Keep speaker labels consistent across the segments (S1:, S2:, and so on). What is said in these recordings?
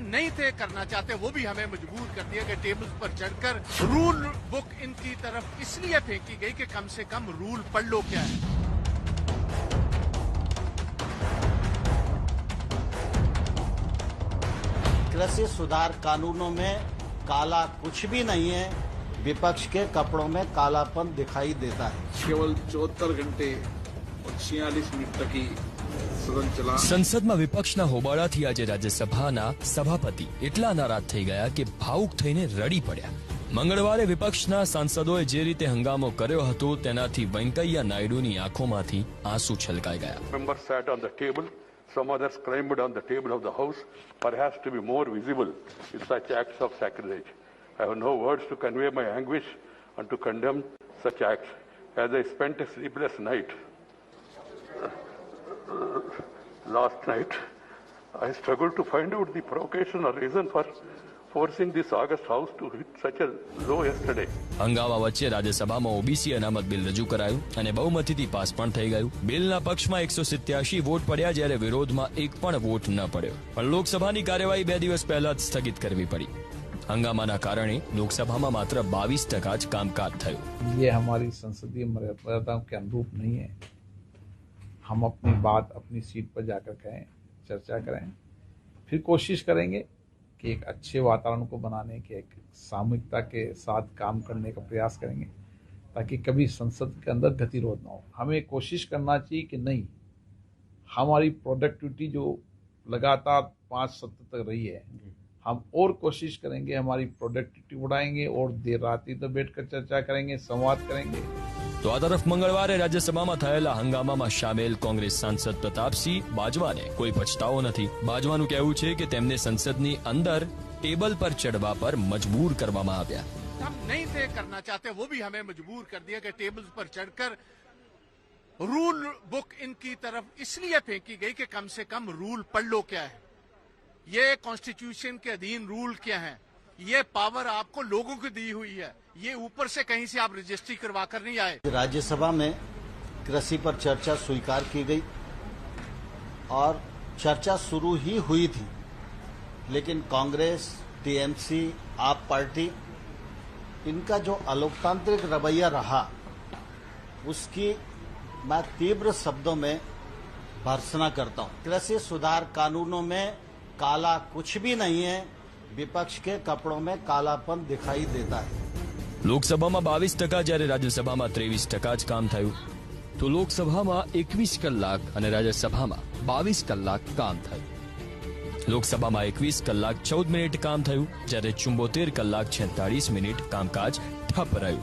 S1: नहीं थे करना चाहते, वो भी हमें मजबूर कर दिया कि टेबल पर चढ़कर रूल बुक इनकी तरफ इसलिए फेंकी गई कि कम से कम रूल पढ़ लो क्या है।
S2: कृषि सुधार कानूनों में काला कुछ भी नहीं है, विपक्ष के कपड़ों में कालापन दिखाई देता है।
S3: केवल 74 घंटे और 46 मिनट तक ही સદન ચલા।
S4: સંસદમાં વિપક્ષના હોબાળાથી આજે રાજ્યસભાના સભાપતિ એટલા નારાજ થઈ ગયા કે ભાવુક થઈને રડી પડ્યા। મંગળવારે વિપક્ષના સાંસદોએ જે રીતે હંગામો કર્યો હતો તેનાથી વેંકૈયા નાયડુની આંખોમાંથી આંસુ છલકાઈ ગયા।
S5: Members sat on the table, some others climbed on the table of the house, perhaps to be more visible in such acts of sacrilege. I have no words to convey my anguish and to condemn such acts. As I spent a sleepless night last night, I struggled to find out the provocation or reason for forcing this August House to hit such a low yesterday.
S4: હંગામા વચ્ચે રાજ્યસભામાં OBC અનામત bill રજૂ કરાયું અને બહુમતીથી pass પણ થઈ ગયું। બિલના પક્ષમાં 187 વોટ પડ્યા જ્યારે વિરોધમાં એક પણ વોટ ન પડ્યો। પણ લોકસભાની કાર્યવાહી 2 દિવસ પહેલા જ સ્થગિત કરવી પડી। હંગામાના કારણે લોકસભામાં માત્ર 22% જ કામકાજ થયું।
S6: ये हमारी संसदीय मर्यादाओं के अनुरूप नहीं है। हम अपनी बात अपनी सीट पर जाकर कहें, चर्चा करें, फिर कोशिश करेंगे कि एक अच्छे वातावरण को बनाने के, एक सामूहिकता के साथ काम करने का प्रयास करेंगे ताकि कभी संसद के अंदर गतिरोध ना हो। हमें कोशिश करना चाहिए कि नहीं, हमारी प्रोडक्टिविटी जो लगातार 5 सत्र तक रही है, हम और कोशिश करेंगे, हमारी प्रोडक्टिविटी बढ़ाएंगे और देर रात तो बैठकर चर्चा करेंगे, संवाद करेंगे।
S4: तो आ तरफ मंगलवारे राज्यसभाમાં થયેલા હંગામામાં સામેલ કોંગ્રેસ સાંસદ પ્રતાપસિંહ બાજવાને કોઈ પછતાવો નથી। બાજવાનું કહેવું છે કે તેમને સંસદની અંદર ટેબલ પર ચડવા પર મજબૂર કરવામાં આવ્યા।
S1: हम नहीं थे करना चाहते, वो भी हमें मजबूर कर दिया कि टेबल पर चढ़कर रूल बुक इनकी तरफ इसलिए फेंकी गई कि कम से कम रूल पढ़ लो क्या है। ये कॉन्स्टिट्यूशन के अधीन रूल क्या है, ये पावर आपको लोगों को दी हुई है, ये ऊपर से कहीं से आप रजिस्ट्री करवा कर नहीं आए।
S2: राज्यसभा में कृषि पर चर्चा स्वीकार की गई और चर्चा शुरू ही हुई थी, लेकिन कांग्रेस, टीएमसी, आप पार्टी, इनका जो अलोकतांत्रिक रवैया रहा उसकी मैं तीव्र शब्दों में भर्त्सना करता हूं। कृषि सुधार कानूनों में काला कुछ भी नहीं है, विपक्ष के कपड़ों में कालापन दिखाई देता है।
S4: લોકસભામાં 22% જ્યારે રાજ્યસભામાં 23% જ કામ થયું। તો લોકસભામાં 21 કલાક અને રાજ્યસભામાં 22 કલાક કામ થયું। લોકસભામાં 21 કલાક 14 મિનિટ કામ થયું જ્યારે 74 કલાક 46 મિનિટ કામકાજ ઠપ રહ્યું।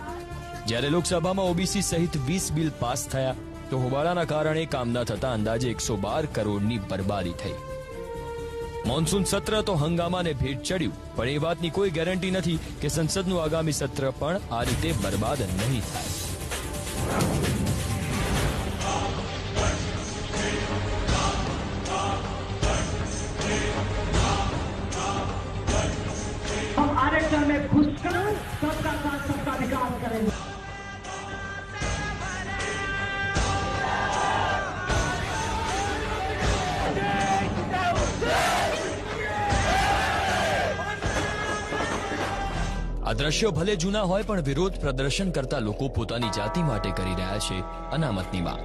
S4: જ્યારે લોકસભામાં ઓબીસી સહિત 20 બિલ પાસ થયા તો હોબાળાના કારણે કામ ન થતા અંદાજે 112 કરોડની બરબાદી થઈ। મોન્સૂન સત્ર તો હંગામાને ભેટ ચડ્યું, પણ એ વાતની કોઈ ગેરંટી નથી કે સંસદનું આગામી સત્ર પણ આ રીતે બરબાદ નહીં થાય।
S7: हम आरक्षण में घुसकर सबका साथ सबका विकास करेंगे।
S4: આ દ્રશ્યો ભલે જૂના હોય પણ વિરોધ પ્રદર્શન કરતા લોકો પોતાની જાતિ માટે કરી રહ્યા છે અનામતની માંગ।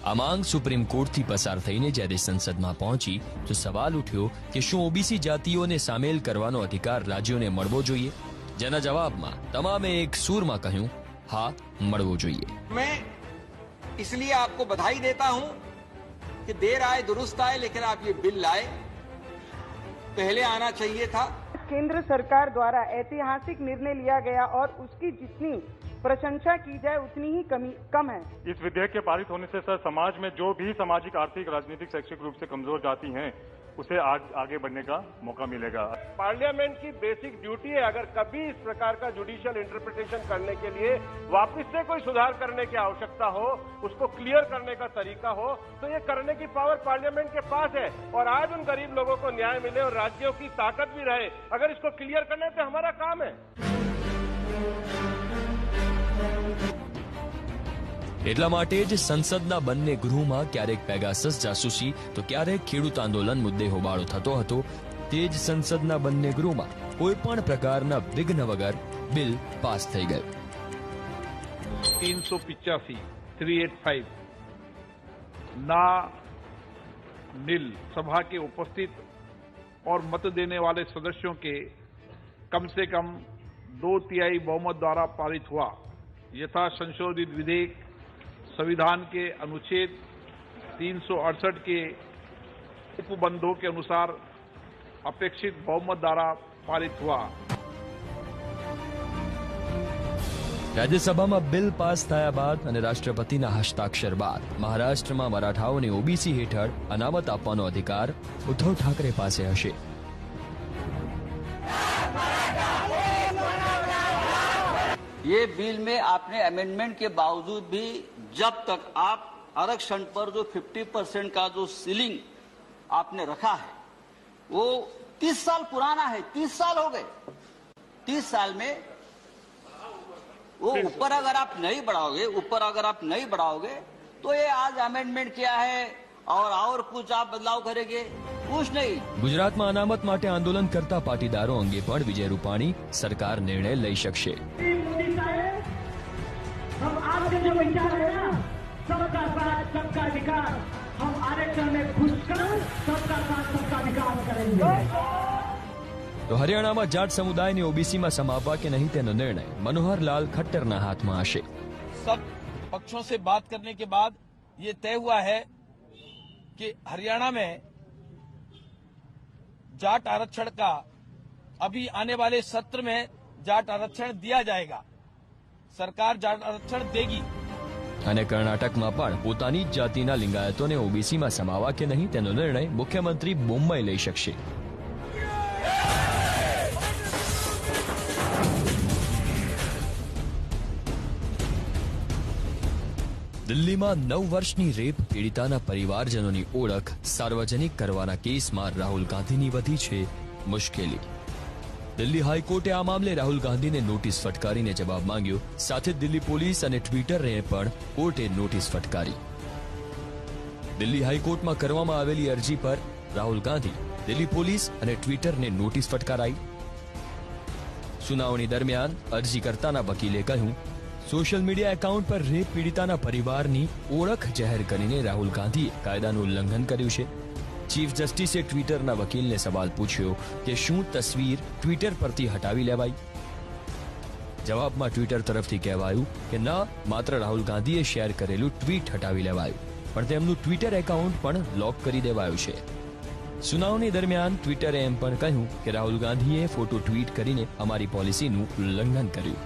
S4: આ માંગ સુપ્રીમ કોર્ટથી પસાર થઈને જ્યારે સંસદમાં પહોંચી તો સવાલ ઉઠ્યો કે શું ઓબીસી જાતિઓને સામેલ કરવાનો અધિકાર રાજ્યોને મળવો જોઈએ, જેના જવાબમાં તમામે એક સૂરમાં કહ્યું હા, મળવો જોઈએ।
S8: मैं इसलिए आपको बधाई देता हूं कि देर आए दुरुस्त आए, लेकिन आप ये बिल लाए, पहले आना चाहिए था।
S9: केंद्र सरकार द्वारा ऐतिहासिक निर्णय लिया गया और उसकी जितनी प्रशंसा की जाए उतनी ही कम है।
S10: इस विधेयक के पारित होने से सर समाज में जो भी सामाजिक, आर्थिक, राजनीतिक, शैक्षिक रूप से कमजोर जाति हैं उसे आज आगे बढ़ने का मौका मिलेगा।
S11: पार्लियामेंट की बेसिक ड्यूटी है, अगर कभी इस प्रकार का जुडिशियल इंटरप्रिटेशन करने के लिए वापस से कोई सुधार करने की आवश्यकता हो, उसको क्लियर करने का तरीका हो, तो ये करने की पावर पार्लियामेंट के पास है। और आज उन गरीब लोगों को न्याय मिले और राज्यों की ताकत भी रहे, अगर इसको क्लियर करने पे हमारा काम है।
S4: એટલા માટે જ સંસદના બંને ગૃહમાં ક્યારેક પેગાસસ જાસૂસી તો ક્યારેક ખેડૂત આંદોલન મુદ્દે હોબાળો થતો હતો. તે જ સંસદના બંને ગૃહમાં કોઈ પણ પ્રકારના વિઘ્ન વગર બિલ પાસ થઈ ગયું.
S6: 385 ना नील सभा के उपस्थित और मत देने वाले सदस्यों के कम से कम 2/3 बहुमत द्वारा पारित हुआ. यथा संशोधित विधेयक संविधान के अनुच्छेद 368 के उपबंधों के अनुसार अपेक्षित बहुमत द्वारा पारित हुआ.
S4: રાજ્યસભામાં બિલ પાસ થયા બાદ અને રાષ્ટ્રપતિના હસ્તાક્ષર બાદ મહારાષ્ટ્રમાં મરાઠાઓને ઓબીસી હેઠળ અનામત આપવાનો અધિકાર ઉદ્ધવ ઠાકરે પાસે હશે.
S12: ये बिल में आपने अमेंडमेंट के बावजूद भी जब तक आप आरक्षण पर जो 50% का जो सीलिंग आपने रखा है वो 30 साल पुराना है. 30 साल हो गए. 30 साल में वो ऊपर अगर आप नहीं बढ़ाओगे तो ये आज अमेंडमेंट किया है और कुछ आप बदलाव करेंगे, कुछ नहीं.
S4: ગુજરાતમાં અનામત માટે આંદોલન કરતા પાટીદારો અંગે પણ વિજય રૂપાણી સરકાર નિર્ણય લઈ શકશે.
S7: मोदी साहब, हम आपके जो विचार है ना, सबका साथ सबका विकास, हम आरक्षण में घुसकर सबका साथ सबका विकास करेंगे.
S4: તો હરિયાણામાં જાટ સમુદાયને ઓબીસીમાં સમાવવા કે નહીં તેનો નિર્ણય મનોહરલાલ ખટ્ટરના હાથમાં હશે.
S13: सब पक्षों से बात करने के बाद ये तय हुआ है कि हरियाणा में जाट आरक्षण का अभी आने वाले सत्र में जाट आरक्षण दिया जाएगा. सरकार जाट आरक्षण देगी.
S4: અને કર્ણાટકમાં પણ પોતાની જ જાતિના લિંગાયતોને ઓબીસીમાં સમાવવા કે નહીં તેનો નિર્ણય મુખ્યમંત્રી બોમ્બે લઈ શકશે. દિલ્હીમાં 9 વર્ષની રેપ પીડિતાના પરિવારજનોની ઓળખ સાર્વજનિક કરવાના કેસમાં રાહુલ ગાંધીની વધી છે મુશ્કેલી. દિલ્હી હાઈકોર્ટે આ મામલે રાહુલ ગાંધીને નોટિસ ફટકારીને જવાબ માંગ્યો. સાથે દિલ્હી પોલીસ અને ટ્વિટરને પણ કોર્ટે નોટિસ ફટકારી. દિલ્હી હાઈકોર્ટમાં કરવામાં આવેલી અરજી પર રાહુલ ગાંધી, દિલ્હી પોલીસ અને ટ્વિટરને નોટિસ ફટકારાઈ. સુનાવણી દરમિયાન અરજીકર્તાના વકીલે કહ્યું, સોશિયલ મીડિયા એકાઉન્ટ પર રેપ પીડિતાના પરિવારની ઓળખ જાહેર કરીને રાહુલ ગાંધીએ કાયદાનું ઉલ્લંઘન કર્યું છે. ચીફ જસ્ટિસે ટ્વિટરના વકીલને સવાલ પૂછ્યો કે શું તસવીર ટ્વિટર પરથી હટાવી લેવાઈ. જવાબમાં ટ્વિટર તરફથી કહેવાયું કે ના, માત્ર રાહુલ ગાંધીએ શેર કરેલું ટ્વીટ હટાવી લેવાયું, પણ તેમનું ટ્વિટર એકાઉન્ટ પણ લોક કરી દેવાયું છે. સુનાવણી દરમિયાન ટ્વિટરે એમ પણ કહ્યું કે રાહુલ ગાંધીએ ફોટો ટ્વીટ કરીને અમારી પોલિસીનું ઉલ્લંઘન કર્યું.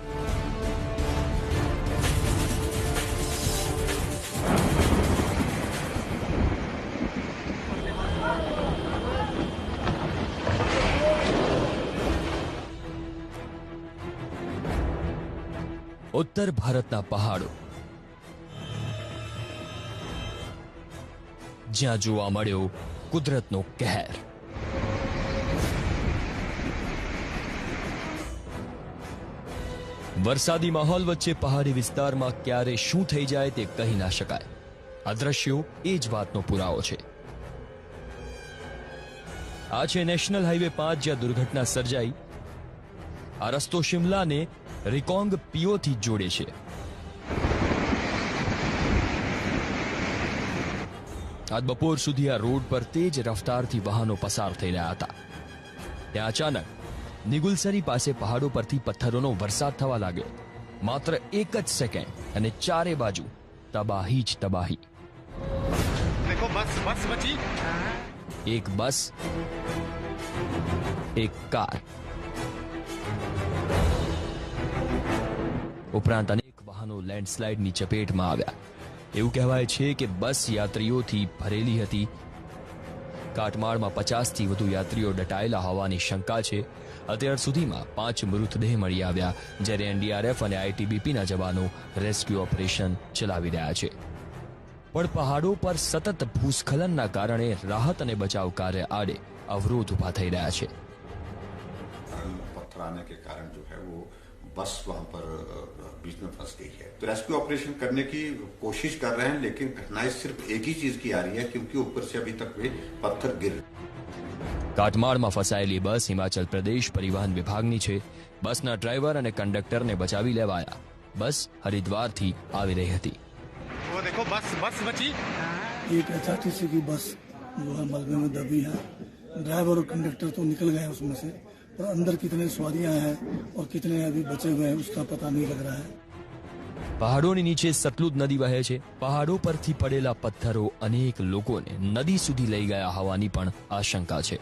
S4: ઉત્તર ભારતના પહાડો, જ્યાં જોવા મળ્યો કુદરતનો કહેર. વરસાદી માહોલ વચ્ચે પહાડી વિસ્તારમાં ક્યારે શું થઈ જાય તે કહી ના શકાય. આ દ્રશ્યો એ જ વાતનો પુરાવો છે. આ છે નેશનલ હાઈવે 5 જ્યાં દુર્ઘટના સર્જાઈ. આ રસ્તો શિમલાને રિકોંગ પીઓથી જોડે છે. આજ બપોર સુધી આ રોડ પર તેજ રફતારથી વાહનો પસાર થઈ રહ્યા હતા. ત્યાં અચાનક નિગુલસરી પાસે પહાડો પરથી પથ્થરોનો વરસાદ થવા લાગ્યો. માત્ર એક જ સેકન્ડ અને ચારે બાજુ તબાહી જ તબાહી. એક બસ, એક કાર, ઉપરાંત અનેક વાહનો લેન્ડસ્લાઇડની ચપેટમાં આવ્યા. એવું કહેવાય છે કે બસ યાત્રીઓથી ભરેલી હતી. કાટમાળમાં 50થી વધુ યાત્રીઓ દટાયેલા હોવાની શંકા છે. અત્યાર સુધીમાં 5 મૃતદેહ મળી આવ્યા, જ્યારે એનડીઆરએફ અને આઈટીબીપીના જવાનો રેસ્ક્યુ ઓપરેશન ચલાવી રહ્યા છે. પણ પહાડો પર સતત ભૂસ્ખલનના કારણે રાહત અને બચાવ કાર્ય આડે અવરોધ ઉભા થઈ રહ્યા છે.
S14: पत्थर आने के कारण जो है वो बस वहां पर बीच में फंस गई है। तो रेस्क्यू ऑपरेशन करने की कोशिश कर रहे हैं, लेकिन कठिनाई सिर्फ एक ही चीज की आ रही है, क्योंकि ऊपर से अभी तक वे पत्थर गिर।
S4: કાટમાળમાં ફસાયેલી બસ હિમાચલ પ્રદેશ પરિવહન વિભાગની છે। બસના ડ્રાઈવર અને કંડક્ટરને બચાવી લેવાયા। બસ હરિદ્વારથી આવી રહી હતી।
S15: वो देखो बस बची।
S16: एक एचआरटीसी की बस जो है मलबे में दबी है। ड्राइवर और कंडक्टर तो निकल गए उसमें से, पर अंदर कितने सवारियां हैं और कितने अभी बचे हुए हैं उसका पता नहीं लग रहा है।
S4: પહાડોની નીચે સતલુજ નદી વહે છે। પહાડો પરથી પડેલા પથ્થરો અનેક લોકોને નદી સુધી લઈ ગયા હોવાની પણ આશંકા છે।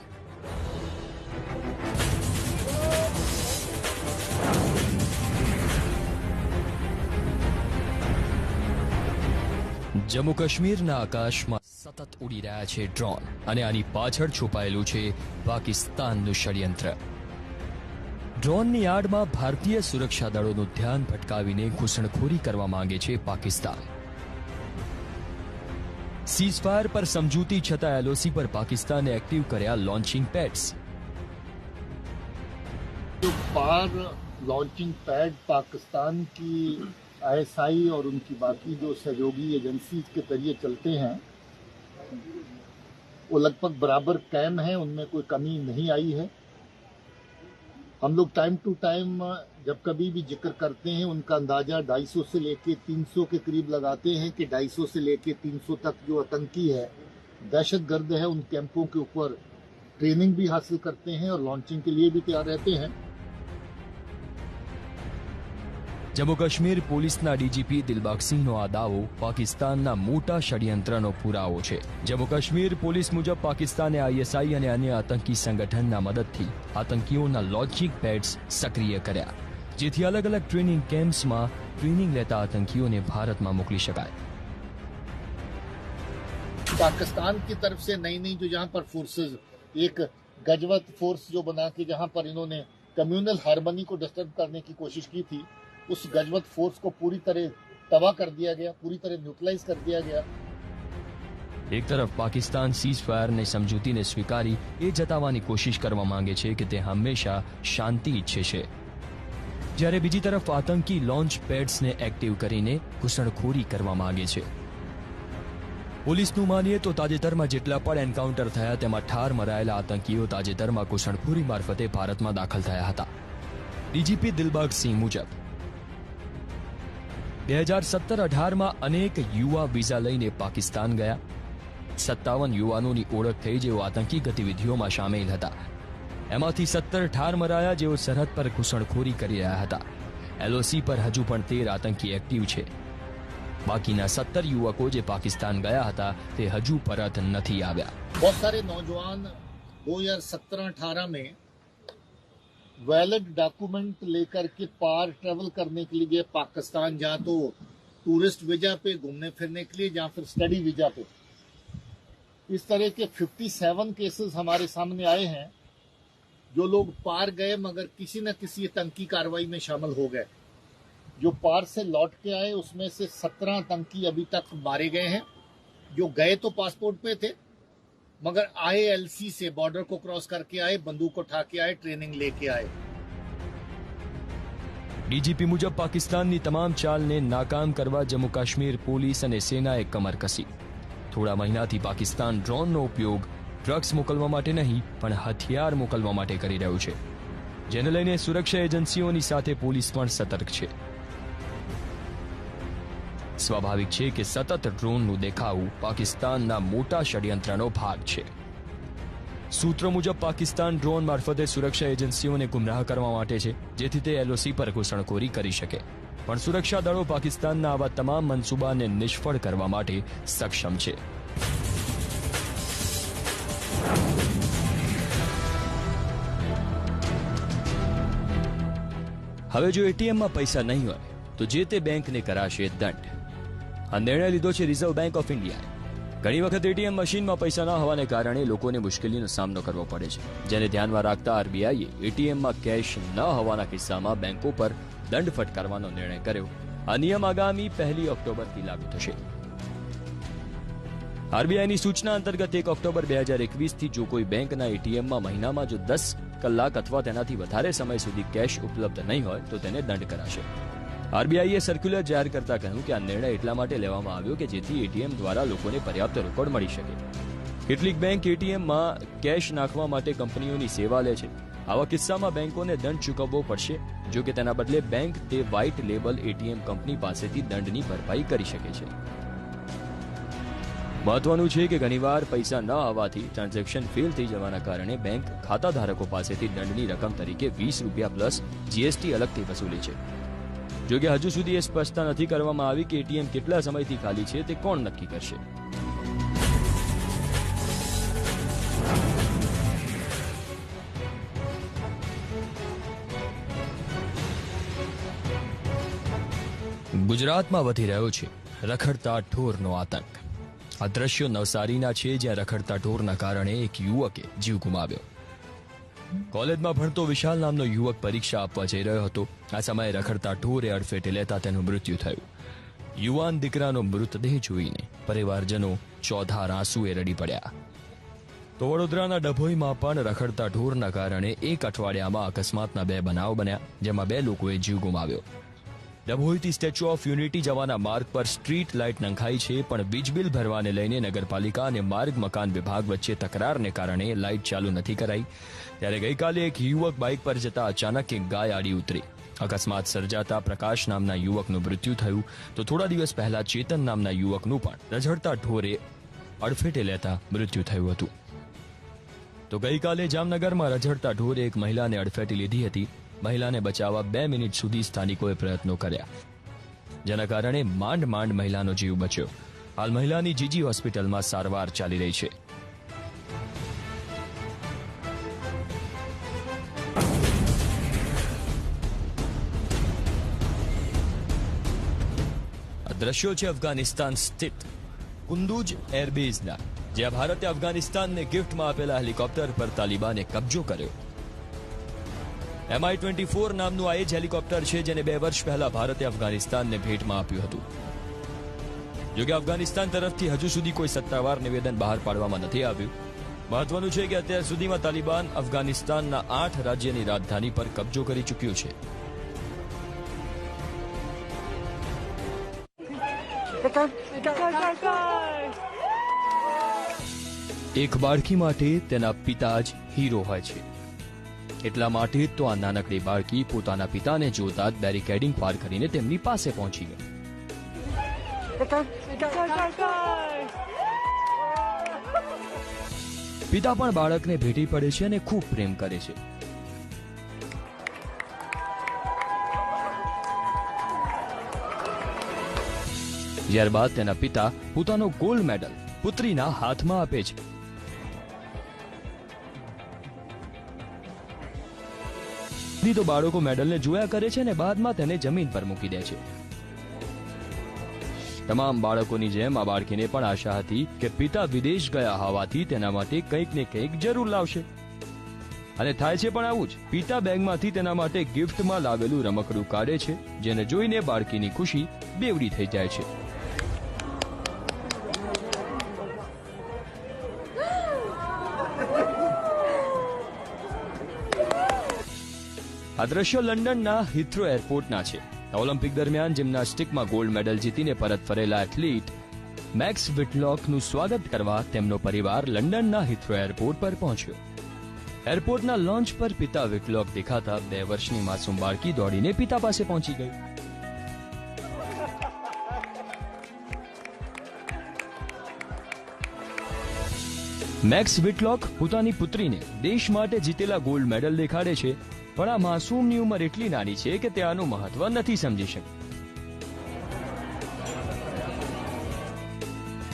S4: જમ્મુ કાશ્મીરના આકાશમાં સતત ઉડી રહ્યા છે ડ્રોન અને આની પાછળ છુપાયેલું છે પાકિસ્તાનનું ષડયંત્ર। ડ્રોનની આડમાં ભારતીય સુરક્ષા દળોનું ધ્યાન ભટકાવીને ઘૂસણખોરી કરવા માંગે છે પાકિસ્તાન। સીઝફાયર પર સમજૂતી છતાં એલઓસી પર પાકિસ્તાને એક્ટિવ કર્યા लॉन्चिंग पैड्स।
S17: जो पार लॉन्चिंग पैड पाकिस्तान की आईएसआई और उनकी बाकी जो सहयोगी एजेंसी के जरिए चलते हैं वो लगभग बराबर कायम है, उनमें कोई कमी नहीं आई है। हम लोग टाइम टू टाइम जब कभी भी जिक्र करते हैं उनका अंदाजा 250 से लेके 300 के करीब लगाते हैं कि 250 से लेके 300 तक जो आतंकी है, दहशतगर्द है, उन कैंपों के ऊपर ट्रेनिंग भी हासिल करते हैं और लॉन्चिंग के लिए भी तैयार रहते हैं।
S4: જમ્મુ કાશ્મીર પોલીસના ડીજીપી દિલબાગસિંહનો આ દાવો પાકિસ્તાનના મોટા ષડયંત્રનો પુરાવો છે। જમ્મુ કાશ્મીર પોલીસ મુજબ પાકિસ્તાને આઈએસઆઈ અને અન્ય આતંકી સંગઠનના મદદથી આતંકીઓના લોન્ચિંગ પેડ્સ સક્રિય કર્યા, જેથી અલગ અલગ ટ્રેનિંગ કેમ્પ્સમાં ટ્રેનિંગ લેતા આતંકીઓને ભારતમાં મોકલી શકાય।
S17: पाकिस्तान की तरफ से नई नई जो जहां पर फोर्सेज, एक गजवत फोर्स जो बना के जहां पर इन्होंने कम्युनल हार्मनी को डिस्टर्ब करने की कोशिश की थी, उस गजवत फोर्स को पूरी तरह तबाह कर दिया गया, पूरी तरह न्यूट्रलाइज कर दिया गया।
S4: એક તરફ પાકિસ્તાન સીઝ ફાયરની સમજૂતીને સ્વીકારી એ જતાવવાની કોશિશ કરવા માંગે છે કે તે હંમેશા શાંતિ ઈચ્છે છે, જ્યારે બીજી તરફ આતંકી લોન્ચ પેડ્સને એક્ટિવ કરીને ઘૂસણખોરી કરવા માંગે છે। પોલીસનું માનીએ તો તાજેતરમાં જેટલા પણ એન્કાઉન્ટર થયા તેમાં ઠાર મરાયેલા આતંકીઓ તાજેતરમાં ઘૂસણખોરી મારફતે ભારતમાં દાખલ થયા હતા। ડીજીપી દિલબાગસિંહ મુજબ 2017-18 માં અનેક યુવા વિઝા લઈને પાકિસ્તાન ગયા। 57 યુવાનોની ઓળખ થઈ જેઓ આતંકી ગતિવિધિઓમાં સામેલ હતા। એમાંથી 17 ઠાર મરાયા જેઓ સરહદ પર ઘૂસણખોરી કરી રહ્યા હતા। એલઓસી પર હજુ પણ 13 આતંકી એક્ટિવ છે। બાકીના 17 યુવકો જે પાકિસ્તાન ગયા હતા તે હજુ પરત નથી આવ્યા।
S17: बहुत सारे नौजवान 2017-18 में वैलिड डॉक्यूमेंट लेकर के पार ट्रेवल करने के लिए पाकिस्तान, जहां तो टूरिस्ट वीजा पे घूमने फिरने के लिए, जहां फिर स्टडी वीजा पे। इस तरह के 57 केसेस हमारे सामने आए हैं जो लोग पार गए मगर किसी न किसी आतंकी कार्रवाई में शामिल हो गए। जो पार से लौट के आए उसमें से 17 आतंकी अभी तक मारे गए हैं। जो गए तो पासपोर्ट पे थे मगर आए एलसी से, बॉर्डर को क्रॉस करके आए, बंदूक उठा के आए, ट्रेनिंग लेके आए।
S4: ડીજીપી મુજબ પાકિસ્તાનની તમામ ચાલને નાકામ કરવા જમ્મુ કાશ્મીર પોલીસ અને સેનાએ કમર કસી। થોડા મહિનાથી પાકિસ્તાન ડ્રોનનો ઉપયોગ ડ્રગ્સ મોકલવા માટે નહીં પણ હથિયાર મોકલવા માટે કરી રહ્યું છે, જેને લઈને સુરક્ષા એજન્સીઓની સાથે પોલીસ પણ સતર્ક છે। સ્વાભાવિક છે કે સતત ડ્રોનનું દેખાવું પાકિસ્તાનના મોટા ષડયંત્રનો ભાગ છે। સૂત્રો મુજબ પાકિસ્તાન ડ્રોન મારફતે સુરક્ષા એજન્સીઓને ગુમરાહ કરવા માટે છે, જેથી તે એલઓસી પર ઘૂસણખોરી કરી શકે। પણ સુરક્ષા દળો પાકિસ્તાનના આવા તમામ મનસૂબાને નિષ્ફળ કરવા માટે સક્ષમ છે। હવે જો એટીએમમાં પૈસા નહીં હોય તો જે તે બેંકને કરાશે દંડ। આ નિર્ણય લીધો છે રિઝર્વ બેંક ઓફ ઇન્ડિયાએ। ઘણી વખત એટીએમ મશીનમાં પૈસા ન હોવાને કારણે લોકોને મુશ્કેલીનો સામનો કરવો પડે છે, જેને ધ્યાનમાં રાખતા આરબીઆઈએ એટીએમમાં કેશ ન હોવાના કિસ્સામાં બેંકો પર દંડ ફટકારવાનો નિર્ણય કર્યો। આ નિયમ આગામી 1 ઓક્ટોબરથી લાગુ થશે। આરબીઆઈની સૂચના અંતર્ગત 1 ઓક્ટોબર 2021થી જો કોઈ બેંકના એટીએમમાં મહિનામાં જો 10 કલાક અથવા તેનાથી વધારે સમય સુધી કેશ ઉપલબ્ધ નહીં હોય તો તેને દંડ કરાશે. આરબીઆઈએ સર્ક્યુલર જાહેર કરતા કહ્યું કે આ નિર્ણય એટલા માટે લેવામાં આવ્યો કે જેથી એટીએમ દ્વારા લોકોને પર્યાપ્ત રોકડ મળી શકે. કેટલીક બેંક એટીએમમાં કેશ નાખવા માટે કંપનીઓની સેવા લે છે. આવા કિસ્સામાં બેંકોને દંડ ચૂકવવો પડશે. જો કે તેના બદલે બેંક તે વ્હાઇટ લેબલ એટીએમ કંપની પાસેથી દંડની ભરપાઈ કરી શકે છે. મહત્વનું છે કે ઘણીવાર પૈસા ન આવવાથી ટ્રાન્ઝેક્શન ફેલ થઈ જવાના કારણે બેંક ખાતાધારકો પાસેથી દંડની રકમ તરીકે ₹20 પ્લસ જીએસટી અલગથી વસૂલે છે. જો કે હજુ સુધી એ સ્પષ્ટતા નથી કરવામાં આવી કે એટીએમ કેટલા સમયથી ખાલી છે તે કોણ નક્કી કરશે. ગુજરાતમાં વધી રહ્યો છે રખડતા ઢોરનો આતંક. આ દ્રશ્યો નવસારીના છે, જ્યાં રખડતા ઢોરના કારણે એક યુવકે જીવ ગુમાવ્યો. કોલેજમાં ભણતો વિશાલ નામનો યુવક પરીક્ષા આપવા જઈ રહ્યો હતો. આ સમયે રખડતા ઢોરે અડફેટે લેતા તેનું મૃત્યુ થયું. યુવાન દીકરાનો મૃતદેહ જોઈને પરિવારજનો ચોધાર આંસુએ રડી પડ્યા. તો વડોદરાના ડભોઈમાં પણ રખડતા ઢોરના કારણે એક અઠવાડિયામાં અકસ્માતના 2 બનાવ બન્યા, જેમાં 2 લોકોએ જીવ ગુમાવ્યો. ડભોઈથી સ્ટેચ્યુ ઓફ યુનિટી જવાના માર્ગ પર સ્ટ્રીટ લાઇટ નંખાઈ છે, પણ વીજ બિલ ભરવાને લઈને નગરપાલિકા અને માર્ગ મકાન વિભાગ વચ્ચે તકરારને કારણે લાઇટ ચાલુ નથી કરાઈ. ત્યારે ગઈકાલે એક યુવક બાઇક પર જતા અચાનક એક ગાય આડી ઉતરી. અકસ્માત સર્જાતા પ્રકાશ નામના યુવકનું મૃત્યુ થયું, તો થોડા દિવસ પહેલા ચેતન નામના યુવકનું પણ રઝળતા ઢોરે અડફેટે લેતા મૃત્યુ થયું હતું. તો ગઈકાલે જામનગરમાં રઝળતા ઢોરે એક મહિલાને અડફેટે લીધી હતી. મહિલાને બચાવવા 2 મિનિટ સુધી સ્થાનિકોએ પ્રયત્નો કર્યા, જેના કારણે માંડ મહિલાનો જીવ બચ્યો. હાલ મહિલાની જીજી હોસ્પિટલમાં સારવાર ચાલી રહી છે. આ દ્રશ્યો છે અફઘાનિસ્તાન સ્થિત કુંદુજ એરબેઝના, જ્યાં ભારતે અફઘાનિસ્તાનને ગિફ્ટમાં આપેલા હેલિકોપ્ટર પર તાલિબાને કબજો કર્યો. MI-24 નામનું આ એ જ હેલિકોપ્ટર છે જેને 2 વર્ષ પહેલા ભારતે અફઘાનિસ્તાનને ભેટમાં આપ્યું હતું. જોકે અફઘાનિસ્તાન તરફથી હજુ સુધી કોઈ સત્તાવાર નિવેદન બહાર પાડવામાં નથી આવ્યું. મહત્વનું છે કે અત્યાર સુધીમાં તાલિબાન અફઘાનિસ્તાનના 8 રાજ્યની રાજધાની પર કબજો કરી ચૂક્યું છે. એક બાળકી માટે તેના પિતા જ હીરો હોય છે. એટલા માટે તો આ નાનકડી બાળકી પોતાના પિતાને જોતા જ બેરિકેડિંગ પાર કરીને તેમની પાસે પહોંચી ગઈ. પિતા પણ બાળકને ભેટી પડે છે અને ખૂબ પ્રેમ કરે છે. ત્યારબાદ તેના પિતા પોતાનો ગોલ્ડ મેડલ પુત્રીના હાથમાં આપે છે. તો બાળકો મેડલને જોયા કરે છે અને બાદમાં તેને જમીન પર મૂકી દે છે. તમામ બાળકોની જેમ આ બાળકીને પણ આશા હતી કે પિતા વિદેશ ગયા હોવાથી તેના માટે કંઈક ને કંઈક જરૂર લાવશે. અને થાય છે પણ આવું જ. પિતા બેગમાંથી તેના માટે ગિફ્ટમાં લાવેલું રમકડું કાઢે છે, જેને જોઈને બાળકીની ખુશી બેવડી થઈ જાય છે. આ દ્રશ્યો લંડનના હિથ્રો એરપોર્ટના છે. ઓલિમ્પિક દરમિયાન જિમ્નાસ્ટિકમાં ગોલ્ડ મેડલ જીતીને પરત ફરેલા એથ્લીટ મેક્સ વિટલોકનું સ્વાગત કરવા તેમનો પરિવાર લંડનના હિથ્રો એરપોર્ટ પર પહોંચ્યો. એરપોર્ટના લોન્ચ પર પિતા વિટલોક દેખાતા 2 વર્ષની માસૂમ બાળકી દોડીને પિતા પાસે પહોંચી ગઈ. મેક્સ વિટલોક પોતાની પુત્રીને દેશ માટે જીતેલા ગોલ્ડ મેડલ દેખાડે છે, પણ આ માસૂમની ઉંમર એટલી નાની છે કે તે આનું મહત્વ નથી સમજી શકતી.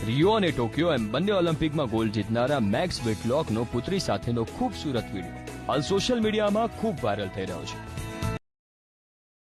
S4: રિયો અને ટોક્યો એમ બંને ઓલિમ્પિકમાં ગોલ્ડ જીતનારા મેક્સ વિટલોકનો પુત્રી સાથેનો ખૂબસૂરત વિડીયો હાલ સોશિયલ મીડિયામાં ખૂબ વાયરલ થઈ રહ્યો છે.